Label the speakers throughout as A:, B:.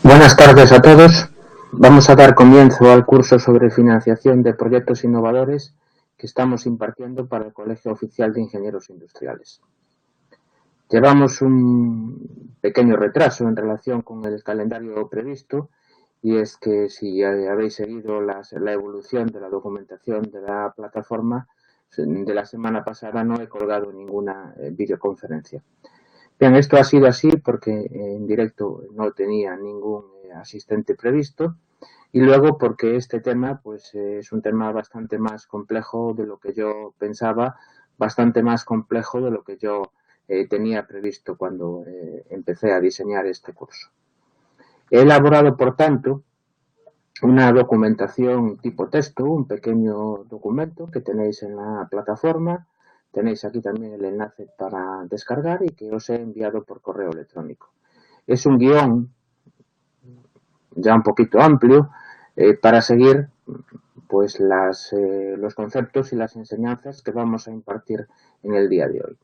A: Buenas tardes a todos. Vamos a dar comienzo al curso sobre financiación de proyectos innovadores que estamos impartiendo para el Colegio Oficial de Ingenieros Industriales. Llevamos un pequeño retraso en relación con el calendario previsto, y es que si habéis seguido la evolución de la documentación de la plataforma, de la semana pasada no he colgado ninguna videoconferencia. Bien, esto ha sido así porque en directo no tenía ningún asistente previsto, y luego porque este tema pues es un tema bastante más complejo de lo que yo pensaba, bastante más complejo de lo que yo tenía previsto cuando empecé a diseñar este curso. He elaborado, por tanto, una documentación tipo texto, un pequeño documento que tenéis en la plataforma. Tenéis aquí también el enlace para descargar y que os he enviado por correo electrónico. Es un guión ya un poquito amplio para seguir pues los conceptos y las enseñanzas que vamos a impartir en el día de hoy.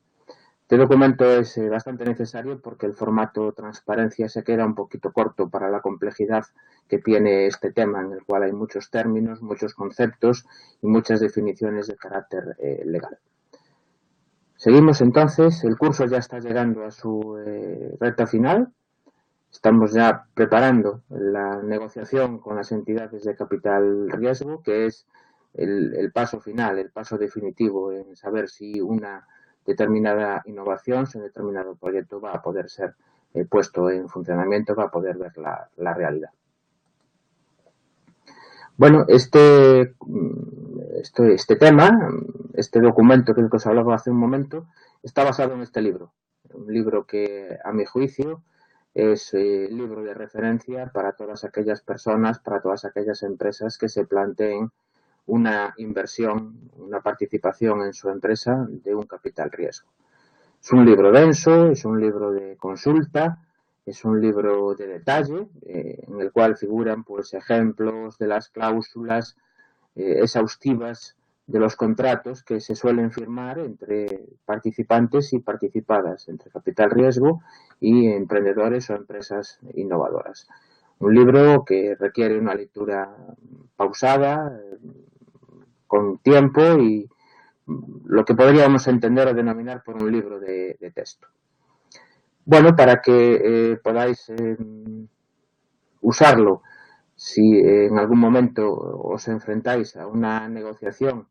A: Este documento es bastante necesario porque el formato transparencia se queda un poquito corto para la complejidad que tiene este tema, en el cual hay muchos términos, muchos conceptos y muchas definiciones de carácter legal. Seguimos entonces, el curso ya está llegando a su recta final. Estamos ya preparando la negociación con las entidades de capital riesgo, que es el paso final, el paso definitivo en saber si una determinada innovación, si un determinado proyecto va a poder ser puesto en funcionamiento, va a poder ver la realidad. Bueno, este tema, este documento que os hablaba hace un momento, está basado en este libro. Un libro que, a mi juicio, es el libro de referencia para todas aquellas personas, para todas aquellas empresas que se planteen una inversión, una participación en su empresa de un capital riesgo. Es un libro denso, es un libro de consulta, es un libro de detalle, en el cual figuran pues ejemplos de las cláusulas exhaustivas de los contratos que se suelen firmar entre participantes y participadas, entre capital riesgo y emprendedores o empresas innovadoras. Un libro que requiere una lectura pausada, con tiempo, y lo que podríamos entender o denominar por un libro de texto. Bueno, para que podáis usarlo si en algún momento os enfrentáis a una negociación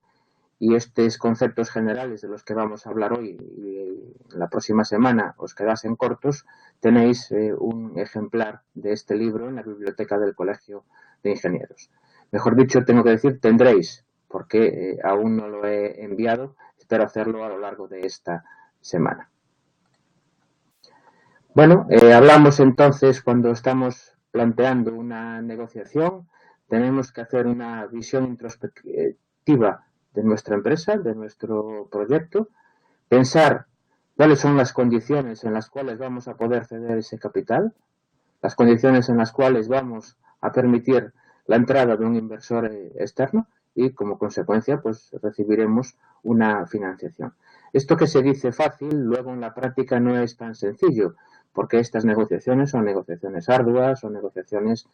A: y estos conceptos generales de los que vamos a hablar hoy y la próxima semana os quedasen cortos, tenéis un ejemplar de este libro en la biblioteca del Colegio de Ingenieros. Mejor dicho, tengo que decir tendréis, porque aún no lo he enviado, espero hacerlo a lo largo de esta semana. Bueno, hablamos entonces cuando estamos planteando una negociación, tenemos que hacer una visión introspectiva de nuestra empresa, de nuestro proyecto, pensar cuáles son las condiciones en las cuales vamos a poder ceder ese capital, las condiciones en las cuales vamos a permitir la entrada de un inversor externo y, como consecuencia, pues recibiremos una financiación. Esto que se dice fácil, luego en la práctica no es tan sencillo, porque estas negociaciones son negociaciones arduas, son negociaciones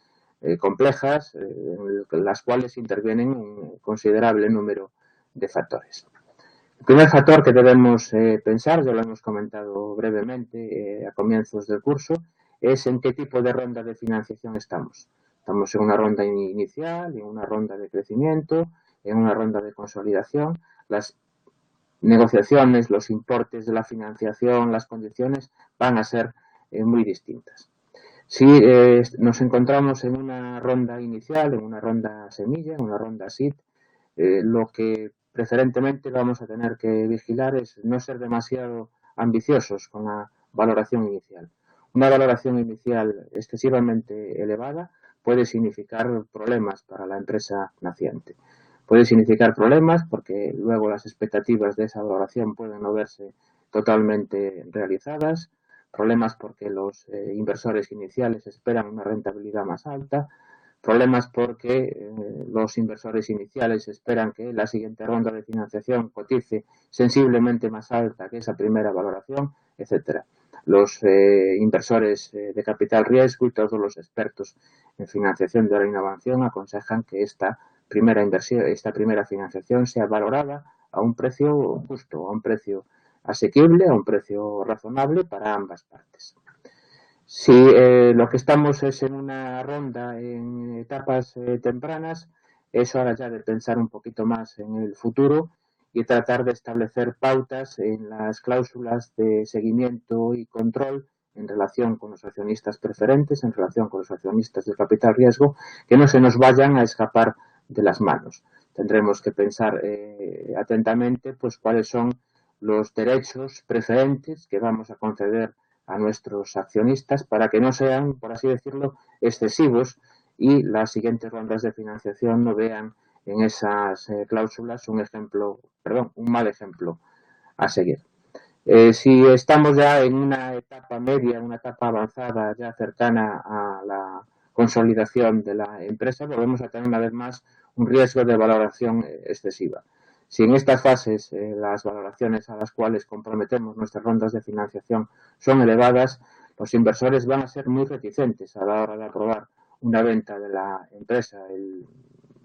A: complejas, en las cuales intervienen un considerable número de factores. El primer factor que debemos pensar, ya lo hemos comentado brevemente a comienzos del curso, es en qué tipo de ronda de financiación estamos. Estamos en una ronda inicial, en una ronda de crecimiento, en una ronda de consolidación. Las negociaciones, los importes de la financiación, las condiciones van a ser muy distintas. Si nos encontramos en una ronda inicial, en una ronda semilla, en una ronda seed, lo que preferentemente vamos a tener que vigilar es no ser demasiado ambiciosos con la valoración inicial. Una valoración inicial excesivamente elevada puede significar problemas para la empresa naciente. Puede significar problemas porque luego las expectativas de esa valoración pueden no verse totalmente realizadas, problemas porque los inversores iniciales esperan una rentabilidad más alta, problemas porque los inversores iniciales esperan que la siguiente ronda de financiación cotice sensiblemente más alta que esa primera valoración, etcétera. los inversores de capital riesgo y todos los expertos en financiación de la innovación aconsejan que esta primera inversión, esta primera financiación sea valorada a un precio justo, a un precio asequible, a un precio razonable para ambas partes. Si lo que estamos es en una ronda en etapas tempranas, es hora ya de pensar un poquito más en el futuro y tratar de establecer pautas en las cláusulas de seguimiento y control en relación con los accionistas preferentes, en relación con los accionistas de capital riesgo, que no se nos vayan a escapar de las manos. Tendremos que pensar atentamente pues cuáles son los derechos preferentes que vamos a conceder a nuestros accionistas para que no sean, por así decirlo, excesivos y las siguientes rondas de financiación no vean en esas cláusulas un mal ejemplo a seguir. Si estamos ya en una etapa media, una etapa avanzada, ya cercana a la consolidación de la empresa, volvemos a tener una vez más un riesgo de valoración excesiva. Si en estas fases las valoraciones a las cuales comprometemos nuestras rondas de financiación son elevadas, los inversores van a ser muy reticentes a la hora de aprobar una venta de la empresa, el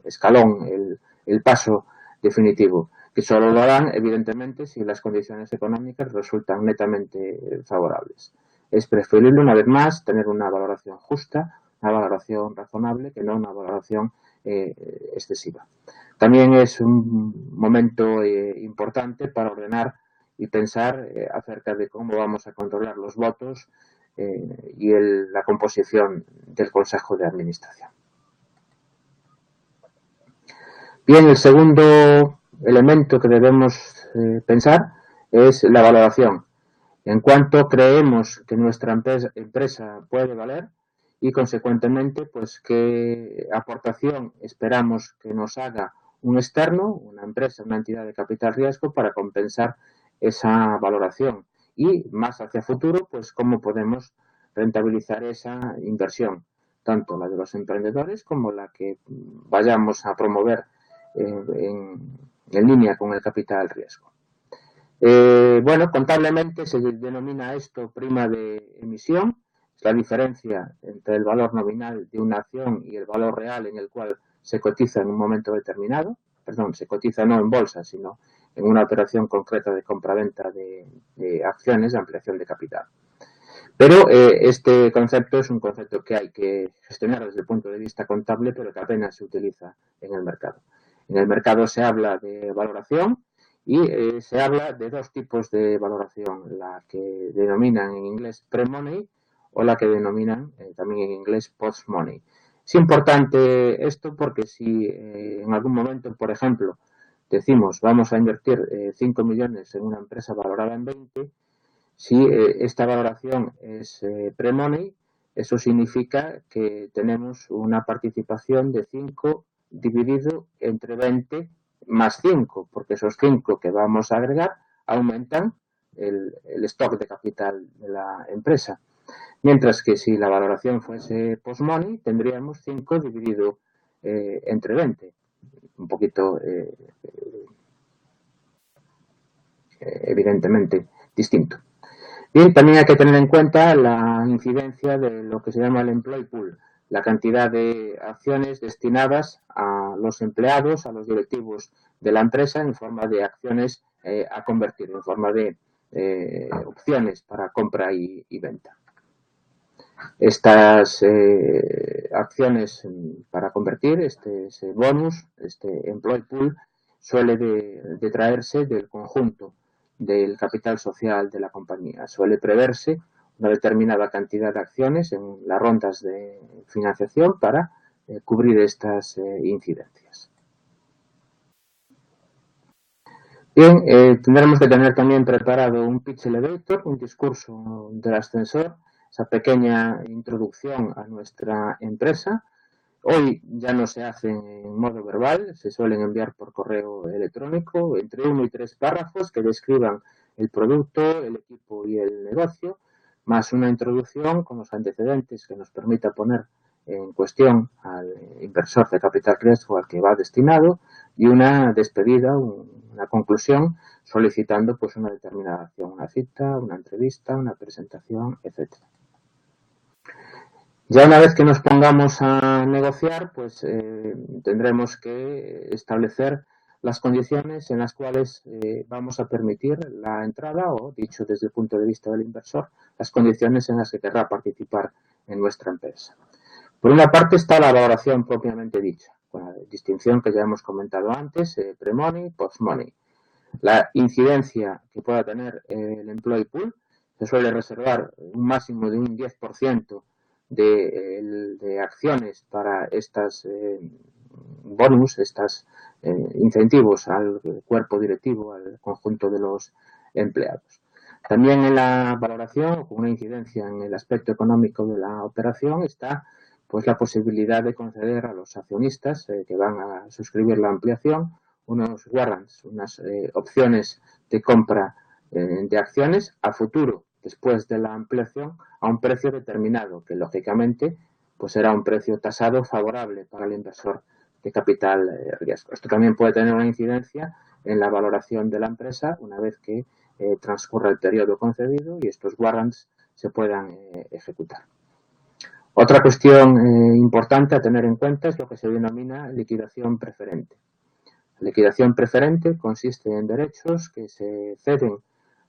A: escalón, el paso definitivo, que solo lo harán, evidentemente, si las condiciones económicas resultan netamente favorables. Es preferible, una vez más, tener una valoración justa, una valoración razonable, que no una valoración excesiva. También es un momento importante para ordenar y pensar acerca de cómo vamos a controlar los votos y la composición del Consejo de Administración. Bien, el segundo elemento que debemos pensar es la valoración. En cuánto creemos que nuestra empresa puede valer y, consecuentemente, pues qué aportación esperamos que nos haga un externo, una empresa, una entidad de capital riesgo, para compensar esa valoración. Y más hacia futuro, pues cómo podemos rentabilizar esa inversión, tanto la de los emprendedores como la que vayamos a promover en línea con el capital riesgo. Bueno, contablemente se denomina esto prima de emisión, es la diferencia entre el valor nominal de una acción y el valor real en el cual se cotiza en un momento determinado. Perdón, se cotiza no en bolsa, sino en una operación concreta de compraventa de acciones de ampliación de capital. Pero este concepto es un concepto que hay que gestionar desde el punto de vista contable, pero que apenas se utiliza en el mercado. En el mercado se habla de valoración y se habla de dos tipos de valoración, la que denominan en inglés pre-money o la que denominan también en inglés post-money. Es importante esto porque si en algún momento, por ejemplo, decimos vamos a invertir 5 millones en una empresa valorada en 20, si esta valoración es pre-money, eso significa que tenemos una participación de 5 dividido entre 20 más 5, porque esos 5 que vamos a agregar aumentan el stock de capital de la empresa. Mientras que si la valoración fuese post-money, tendríamos 5 dividido entre 20. Un poquito, evidentemente, distinto. Y también hay que tener en cuenta la incidencia de lo que se llama el employee pool, la cantidad de acciones destinadas a los empleados, a los directivos de la empresa en forma de acciones a convertir, en forma de opciones para compra y venta. Estas acciones para convertir, ese bonus, este employee pool, suele detraerse del conjunto del capital social de la compañía. Suele preverse una determinada cantidad de acciones en las rondas de financiación para cubrir estas incidencias. Bien, tendremos que tener también preparado un pitch elevator, un discurso del ascensor, esa pequeña introducción a nuestra empresa. Hoy ya no se hace en modo verbal, se suelen enviar por correo electrónico entre 1 y 3 párrafos que describan el producto, el equipo y el negocio, más una introducción con los antecedentes que nos permita poner en cuestión al inversor de capital riesgo al que va destinado y una despedida, una conclusión solicitando pues una determinada acción, una cita, una entrevista, una presentación, etcétera. Ya una vez que nos pongamos a negociar, pues tendremos que establecer las condiciones en las cuales vamos a permitir la entrada o, dicho desde el punto de vista del inversor, las condiciones en las que querrá participar en nuestra empresa. Por una parte está la valoración propiamente dicha, con la distinción que ya hemos comentado antes, pre-money, post-money. La incidencia que pueda tener el employee pool se suele reservar un máximo de un 10% de acciones para estas bonus, estas incentivos al cuerpo directivo, al conjunto de los empleados. También en la valoración, con una incidencia en el aspecto económico de la operación, está pues la posibilidad de conceder a los accionistas que van a suscribir la ampliación unos warrants, unas opciones de compra de acciones a futuro, después de la ampliación, a un precio determinado, que lógicamente pues será un precio tasado favorable para el inversor de capital riesgo. Esto también puede tener una incidencia en la valoración de la empresa una vez que transcurra el periodo concedido y estos warrants se puedan ejecutar. Otra cuestión importante a tener en cuenta es lo que se denomina liquidación preferente. La liquidación preferente consiste en derechos que se ceden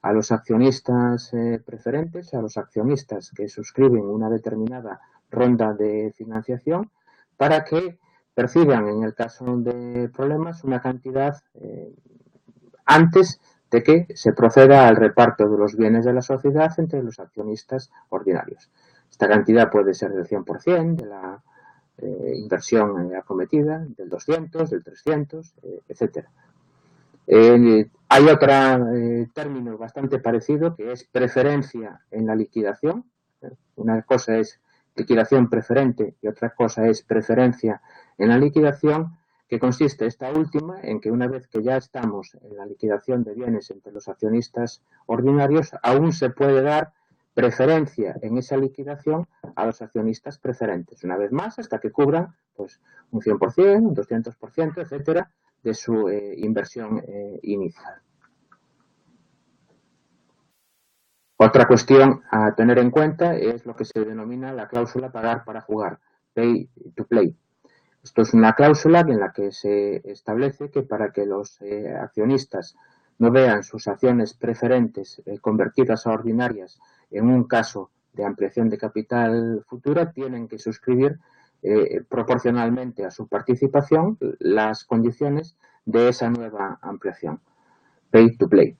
A: a los accionistas preferentes, a los accionistas que suscriben una determinada ronda de financiación, para que perciban, en el caso de problemas, una cantidad antes de que se proceda al reparto de los bienes de la sociedad entre los accionistas ordinarios. Esta cantidad puede ser del 100% de la inversión acometida, del 200, del 300, etc. Hay otro término bastante parecido que es preferencia en la liquidación. Una cosa es liquidación preferente y otra cosa es preferencia en la liquidación, que consiste esta última en que una vez que ya estamos en la liquidación de bienes entre los accionistas ordinarios, aún se puede dar preferencia en esa liquidación a los accionistas preferentes, una vez más hasta que cubran pues, un 100%, un 200%, etcétera, de su inversión inicial. Otra cuestión a tener en cuenta es lo que se denomina la cláusula pagar para jugar, pay to play. Esto es una cláusula en la que se establece que para que los accionistas no vean sus acciones preferentes convertidas a ordinarias en un caso de ampliación de capital futura, tienen que suscribir proporcionalmente a su participación las condiciones de esa nueva ampliación, pay to play.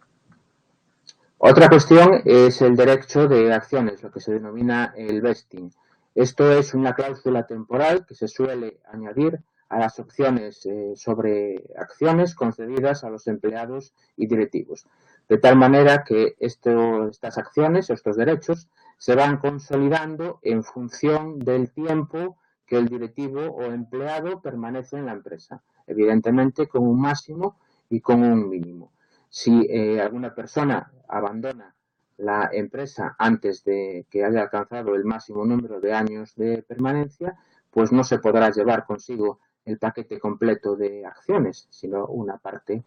A: Otra cuestión es el derecho de acciones, lo que se denomina el vesting. Esto es una cláusula temporal que se suele añadir a las opciones sobre acciones concedidas a los empleados y directivos, de tal manera que estas acciones, estos derechos, se van consolidando en función del tiempo que el directivo o empleado permanece en la empresa, evidentemente con un máximo y con un mínimo. Si alguna persona abandona la empresa antes de que haya alcanzado el máximo número de años de permanencia, pues no se podrá llevar consigo el paquete completo de acciones, sino una parte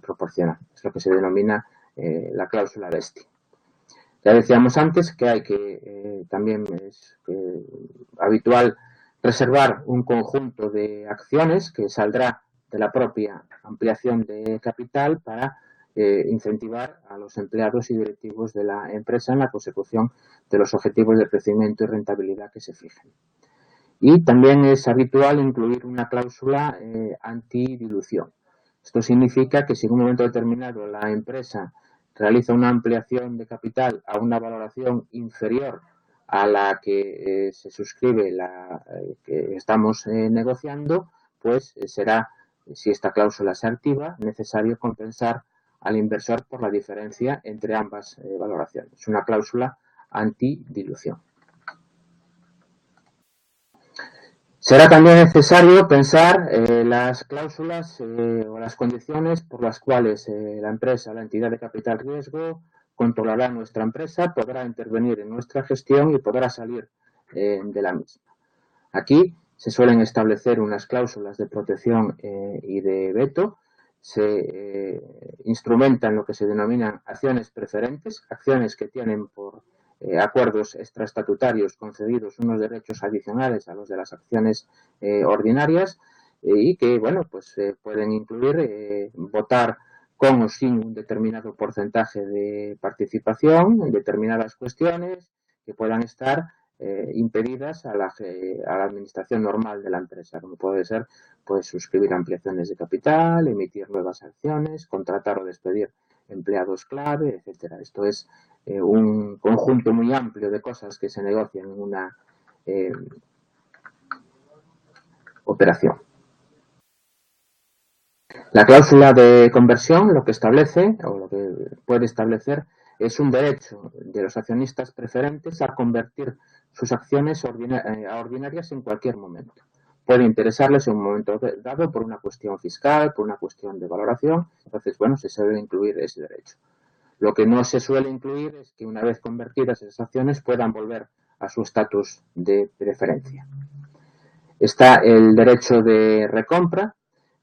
A: proporcional. Es lo que se denomina la cláusula vesting. Ya decíamos antes que hay que, también es habitual reservar un conjunto de acciones que saldrá de la propia ampliación de capital para incentivar a los empleados y directivos de la empresa en la consecución de los objetivos de crecimiento y rentabilidad que se fijen. Y también es habitual incluir una cláusula antidilución. Esto significa que si en un momento determinado la empresa realiza una ampliación de capital a una valoración inferior a la que se suscribe la que estamos negociando, pues será, si esta cláusula se activa, necesario compensar al inversor por la diferencia entre ambas valoraciones. Es una cláusula antidilución. Será también necesario pensar las cláusulas o las condiciones por las cuales la empresa, la entidad de capital riesgo, controlará nuestra empresa, podrá intervenir en nuestra gestión y podrá salir de la misma. Aquí se suelen establecer unas cláusulas de protección y de veto. Se instrumentan lo que se denominan acciones preferentes, acciones que tienen por acuerdos extraestatutarios concedidos unos derechos adicionales a los de las acciones ordinarias y que, bueno, pues pueden incluir votar con o sin un determinado porcentaje de participación en determinadas cuestiones que puedan estar impedidas a la administración normal de la empresa, como puede ser pues suscribir ampliaciones de capital, emitir nuevas acciones, contratar o despedir empleados clave, etcétera. Esto es un conjunto muy amplio de cosas que se negocian en una operación. La cláusula de conversión lo que establece, o lo que puede establecer, es un derecho de los accionistas preferentes a convertir sus acciones a ordinarias en cualquier momento. Puede interesarles en un momento dado por una cuestión fiscal, por una cuestión de valoración, entonces, bueno, se suele incluir ese derecho. Lo que no se suele incluir es que una vez convertidas esas acciones puedan volver a su estatus de preferencia. Está el derecho de recompra,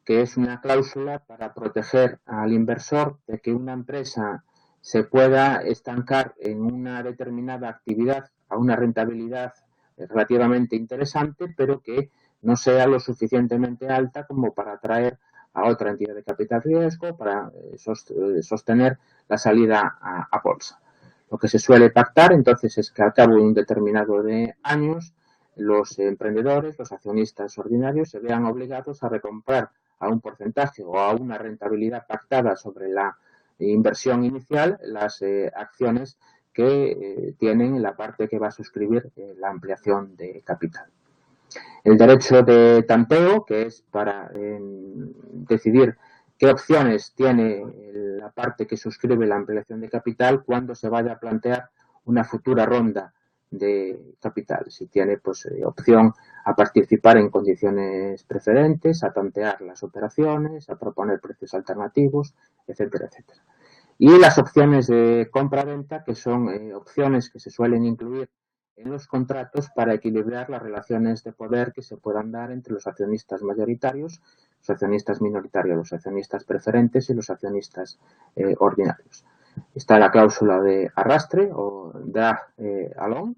A: que es una cláusula para proteger al inversor de que una empresa se pueda estancar en una determinada actividad a una rentabilidad relativamente interesante, pero que no sea lo suficientemente alta como para atraer a otra entidad de capital riesgo, para sostener la salida a bolsa. Lo que se suele pactar entonces es que al cabo de un determinado de años los emprendedores, los accionistas ordinarios se vean obligados a recomprar a un porcentaje o a una rentabilidad pactada sobre la inversión inicial las acciones que tienen la parte que va a suscribir la ampliación de capital. El derecho de tanteo, que es para decidir qué opciones tiene la parte que suscribe la ampliación de capital cuando se vaya a plantear una futura ronda de capital, si tiene pues opción a participar en condiciones preferentes, a tantear las operaciones, a proponer precios alternativos, etcétera, etcétera. Y las opciones de compra-venta, que son opciones que se suelen incluir en los contratos para equilibrar las relaciones de poder que se puedan dar entre los accionistas mayoritarios, los accionistas minoritarios, los accionistas preferentes y los accionistas ordinarios. Está la cláusula de arrastre o drag along,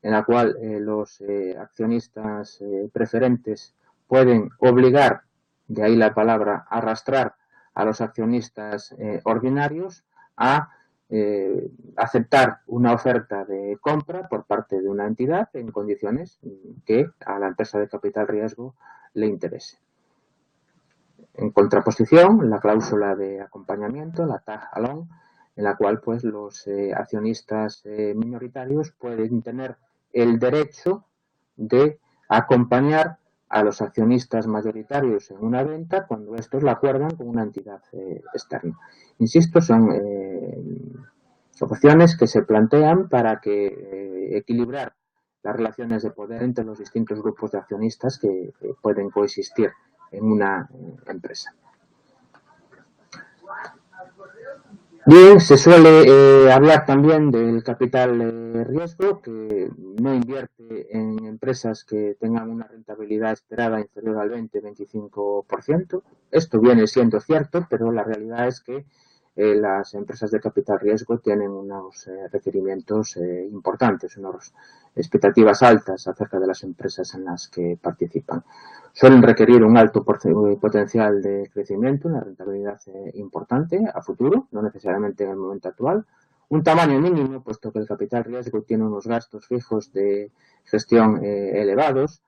A: en la cual los accionistas preferentes pueden obligar, de ahí la palabra arrastrar, a los accionistas ordinarios a aceptar una oferta de compra por parte de una entidad en condiciones que a la empresa de capital riesgo le interese. En contraposición, la cláusula de acompañamiento, la tag along, en la cual pues los accionistas minoritarios pueden tener el derecho de acompañar a los accionistas mayoritarios en una venta cuando estos la acuerdan con una entidad externa. Insisto, son opciones que se plantean para que equilibrar las relaciones de poder entre los distintos grupos de accionistas que pueden coexistir en una empresa. Bien, se suele hablar también del capital riesgo, que no invierte en empresas que tengan una rentabilidad esperada inferior al 20-25%. Esto viene siendo cierto, pero la realidad es que las empresas de capital riesgo tienen unos requerimientos importantes, unas expectativas altas acerca de las empresas en las que participan. Suelen requerir un alto potencial de crecimiento, una rentabilidad importante a futuro, no necesariamente en el momento actual. Un tamaño mínimo, puesto que el capital riesgo tiene unos gastos fijos de gestión elevados,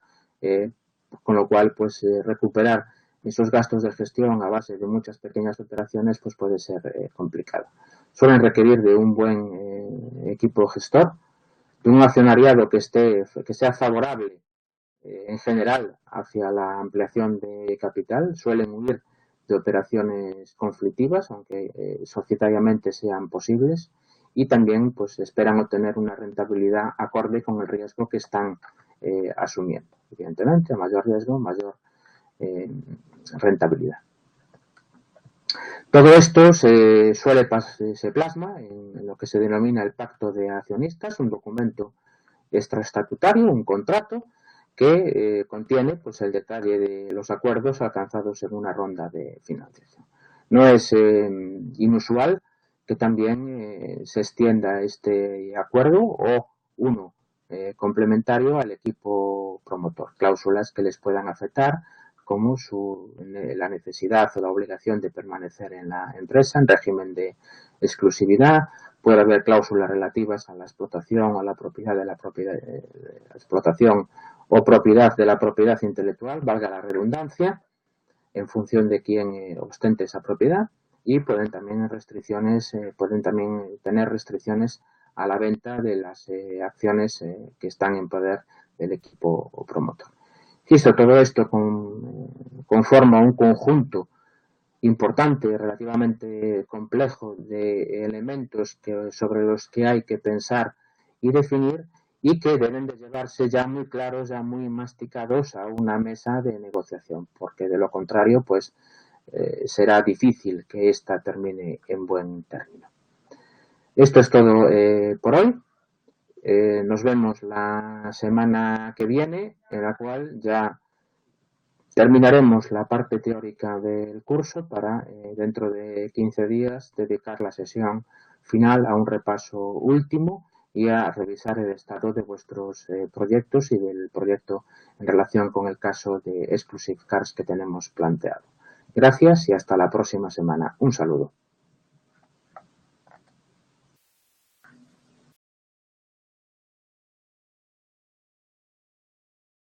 A: con lo cual pues recuperar esos gastos de gestión a base de muchas pequeñas operaciones pues puede ser complicado. Suelen requerir de un buen equipo gestor, de un accionariado que sea favorable en general hacia la ampliación de capital. Suelen huir de operaciones conflictivas, aunque societariamente sean posibles, y también pues esperan obtener una rentabilidad acorde con el riesgo que están asumiendo. Evidentemente, a mayor riesgo, mayor rentabilidad. Todo esto se plasma en lo que se denomina el pacto de accionistas, un documento extraestatutario, un contrato, que contiene pues el detalle de los acuerdos alcanzados en una ronda de financiación. No es inusual que también se extienda este acuerdo o uno complementario al equipo promotor, cláusulas que les puedan afectar como la necesidad o la obligación de permanecer en la empresa en régimen de exclusividad. Puede haber cláusulas relativas a la explotación o la propiedad de la explotación o propiedad de la propiedad intelectual, valga la redundancia, en función de quién ostente esa propiedad, y pueden también tener restricciones a la venta de las acciones que están en poder del equipo promotor. Insisto, todo esto conforma un conjunto importante, relativamente complejo de elementos sobre los que hay que pensar y definir y que deben de llevarse ya muy claros, ya muy masticados a una mesa de negociación, porque de lo contrario, pues será difícil que ésta termine en buen término. Esto es todo por hoy. Nos vemos la semana que viene, en la cual ya terminaremos la parte teórica del curso para, dentro de 15 días, dedicar la sesión final a un repaso último y a revisar el estado de vuestros proyectos y del proyecto en relación con el caso de Exclusive Cars que tenemos planteado. Gracias y hasta la próxima semana. Un saludo.